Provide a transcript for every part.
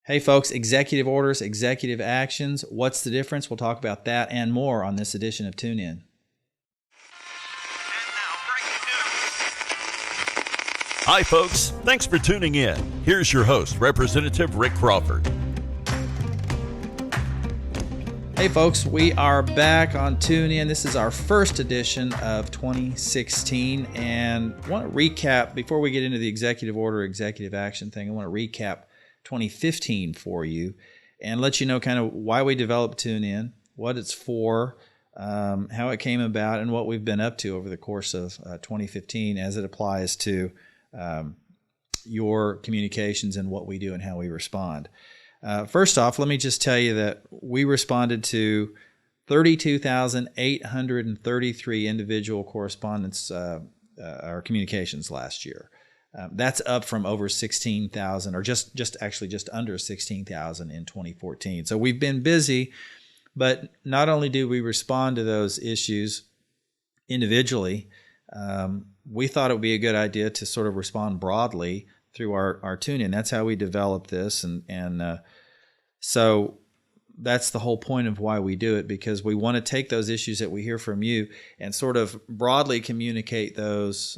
Hey folks, executive orders, executive actions, what's the difference? We'll talk about that and more on this edition of Tune In. Hi folks, thanks for tuning in. Here's your host, Representative Rick Crawford. Hey folks, we are back on Tune In. This is our first edition of 2016, and I want to recap, before we get into the executive order, executive action thing, I want to recap 2015 for you and let you know kind of why we developed Tune In, what it's for, how it came about, and what we've been up to over the course of 2015 as it applies to your communications and what we do and how we respond. First off, let me just tell you that we responded to 32,833 individual correspondence or communications last year. That's up from over 16,000, or just under 16,000 in 2014. So we've been busy, but not only do we respond to those issues individually, we thought it would be a good idea to sort of respond broadly through our tune-in. That's how we developed this, and so that's the whole point of why we do it, because we want to take those issues that we hear from you and sort of broadly communicate those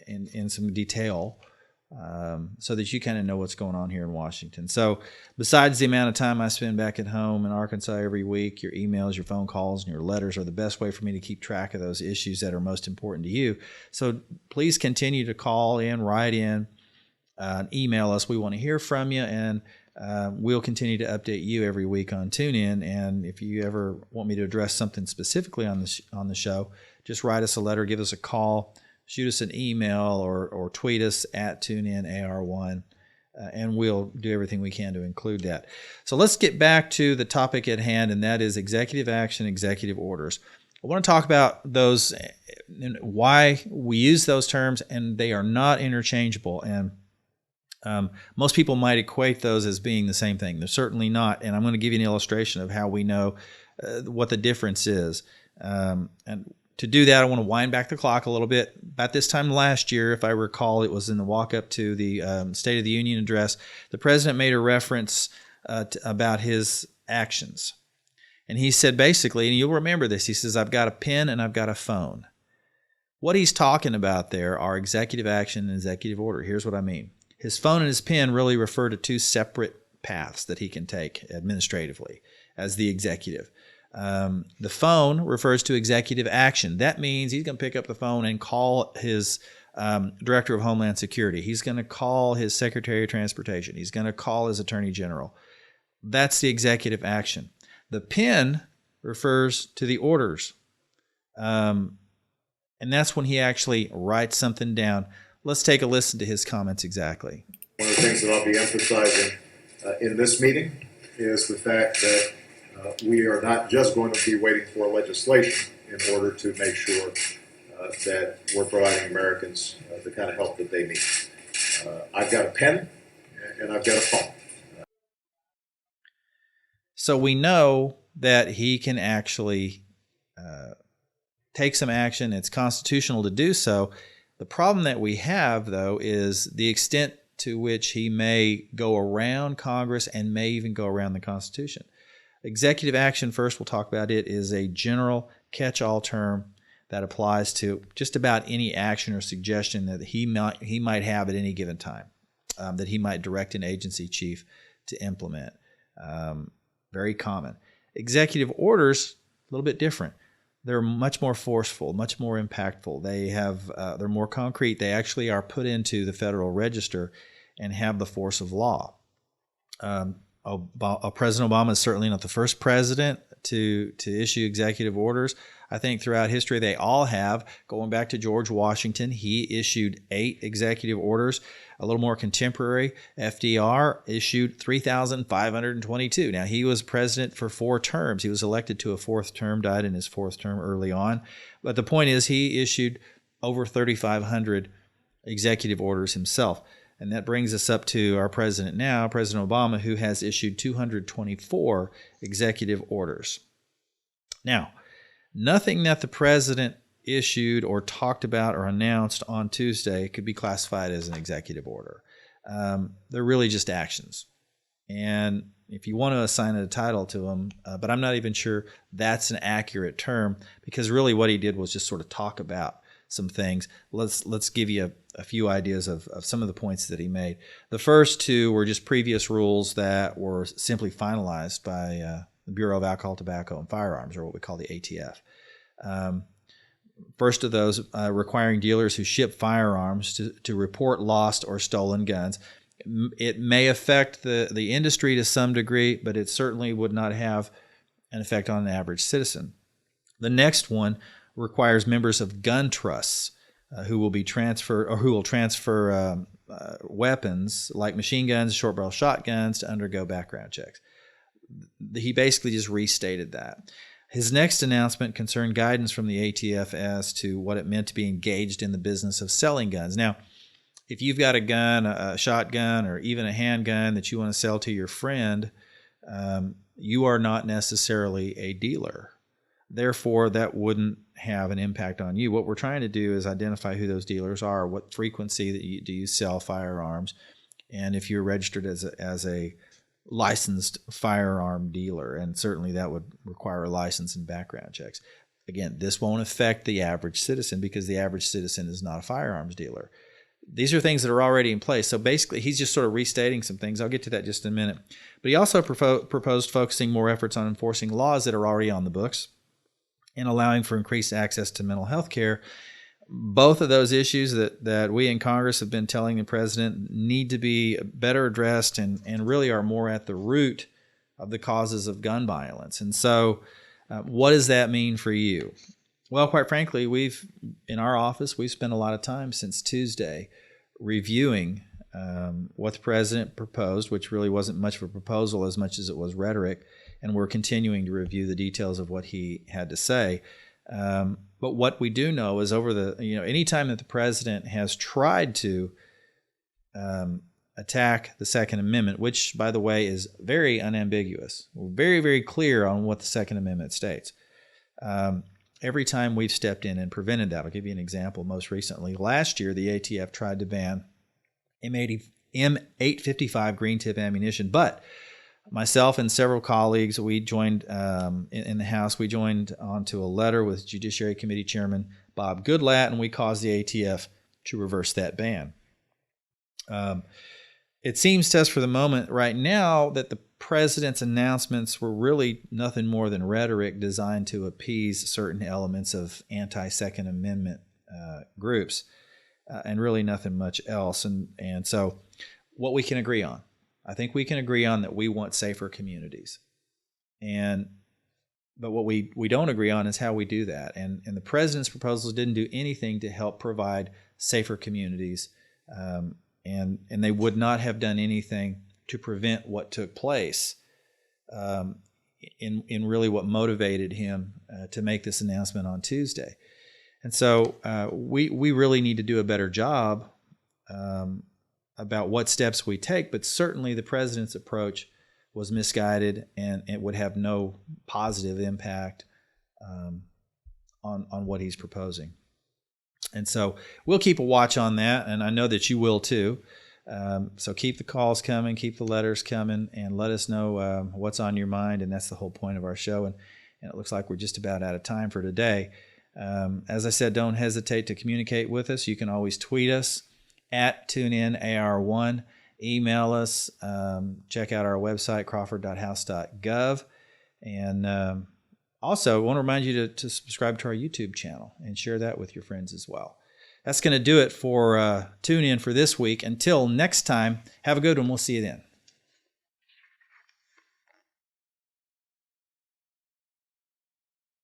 in some detail so that you kind of know what's going on here in Washington. So besides the amount of time I spend back at home in Arkansas every week, your emails, your phone calls, and your letters are the best way for me to keep track of those issues that are most important to you. So please continue to call in, write in, email us. We want to hear from you, and we'll continue to update you every week on TuneIn. And if you ever want me to address something specifically on the show, just write us a letter, give us a call, shoot us an email, or tweet us at Tune-In AR1, and we'll do everything we can to include that. So let's get back to the topic at hand, and that is executive action, executive orders. I want to talk about those and why we use those terms, and they are not interchangeable. And most people might equate those as being the same thing. They're certainly not, and I'm going to give you an illustration of how we know what the difference is. And to do that, I want to wind back the clock a little bit. About this time last year, if I recall, it was in the walk-up to the State of the Union address, the president made a reference about his actions. And he said basically, and you'll remember this, he says, I've got a pen and I've got a phone. What he's talking about there are executive action and executive order. Here's what I mean. His phone and his pen really refer to two separate paths that he can take administratively as the executive. The phone refers to executive action. That means he's going to pick up the phone and call his Director of Homeland Security. He's going to call his Secretary of Transportation. He's going to call his Attorney General. That's the executive action. The pen refers to the orders. And that's when he actually writes something down. Let's take a listen to his comments exactly. One of the things that I'll be emphasizing in this meeting is the fact that we are not just going to be waiting for legislation in order to make sure that we're providing Americans the kind of help that they need. I've got a pen and I've got a phone. So we know that he can actually take some action. It's constitutional to do so. The problem that we have, though, is the extent to which he may go around Congress and may even go around the Constitution. Executive action, first we'll talk about it, is a general catch-all term that applies to just about any action or suggestion that he might have at any given time, that he might direct an agency chief to implement. Very common. Executive orders, a little bit different. They're much more forceful, much more impactful. They're more concrete. They actually are put into the Federal Register and have the force of law. President Obama is certainly not the first president to issue executive orders. I think throughout history they all have. Going back to George Washington, he issued 8 executive orders. A little more contemporary, FDR issued 3,522. Now, he was president for 4 terms. He was elected to a 4th term, died in his 4th term early on. But the point is he issued over 3,500 executive orders himself. And that brings us up to our president now, President Obama, who has issued 224 executive orders. Now, nothing that the president issued or talked about or announced on Tuesday could be classified as an executive order. They're really just actions. And if you want to assign a title to him, but I'm not even sure that's an accurate term, because really what he did was just sort of talk about some things. Let's give you a few ideas of some of the points that he made. The first two were just previous rules that were simply finalized by the Bureau of Alcohol, Tobacco, and Firearms, or what we call the ATF. First of those, requiring dealers who ship firearms to report lost or stolen guns. It may affect the industry to some degree, but it certainly would not have an effect on an average citizen. The next one requires members of gun trusts who will transfer weapons like machine guns, short barrel shotguns to undergo background checks. He basically just restated that. His next announcement concerned guidance from the ATF as to what it meant to be engaged in the business of selling guns. Now, if you've got a gun, a shotgun, or even a handgun that you want to sell to your friend, you are not necessarily a dealer. Therefore, that wouldn't have an impact on you. What we're trying to do is identify who those dealers are, what frequency do you sell firearms, and if you're registered as a licensed firearm dealer, and certainly that would require a license and background checks. Again, this won't affect the average citizen because the average citizen is not a firearms dealer. These are things that are already in place. So basically, he's just sort of restating some things. I'll get to that just in a minute. But he also proposed focusing more efforts on enforcing laws that are already on the books and allowing for increased access to mental health care. Both of those issues that we in Congress have been telling the president need to be better addressed and really are more at the root of the causes of gun violence. And so what does that mean for you? Well, quite frankly, in our office, we've spent a lot of time since Tuesday reviewing what the president proposed, which really wasn't much of a proposal as much as it was rhetoric, and we're continuing to review the details of what he had to say. But what we do know is anytime that the president has tried to attack the Second Amendment, which, by the way, is very unambiguous, very, very clear on what the Second Amendment states. Every time we've stepped in and prevented that. I'll give you an example. Most recently, last year, the ATF tried to ban M855 green tip ammunition, but myself and several colleagues, we joined in the House, we joined onto a letter with Judiciary Committee Chairman Bob Goodlatte, and we caused the ATF to reverse that ban. It seems to us for the moment right now that the president's announcements were really nothing more than rhetoric designed to appease certain elements of anti-Second Amendment groups, and really nothing much else. And so what we can agree on, I think we can agree on that we want safer communities. But what we don't agree on is how we do that. And the president's proposals didn't do anything to help provide safer communities. And they would not have done anything to prevent what took place in really what motivated him to make this announcement on Tuesday. And so we really need to do a better job about what steps we take, but certainly the president's approach was misguided and it would have no positive impact on what he's proposing. And so we'll keep a watch on that, and I know that you will too. So keep the calls coming, keep the letters coming, and let us know what's on your mind, and that's the whole point of our show. And it looks like we're just about out of time for today. As I said, don't hesitate to communicate with us. You can always tweet us at Tune-In AR1, email us, check out our website, crawford.house.gov, and also, I want to remind you to subscribe to our YouTube channel and share that with your friends as well. That's going to do it for Tune In for this week. Until next time, have a good one. We'll see you then.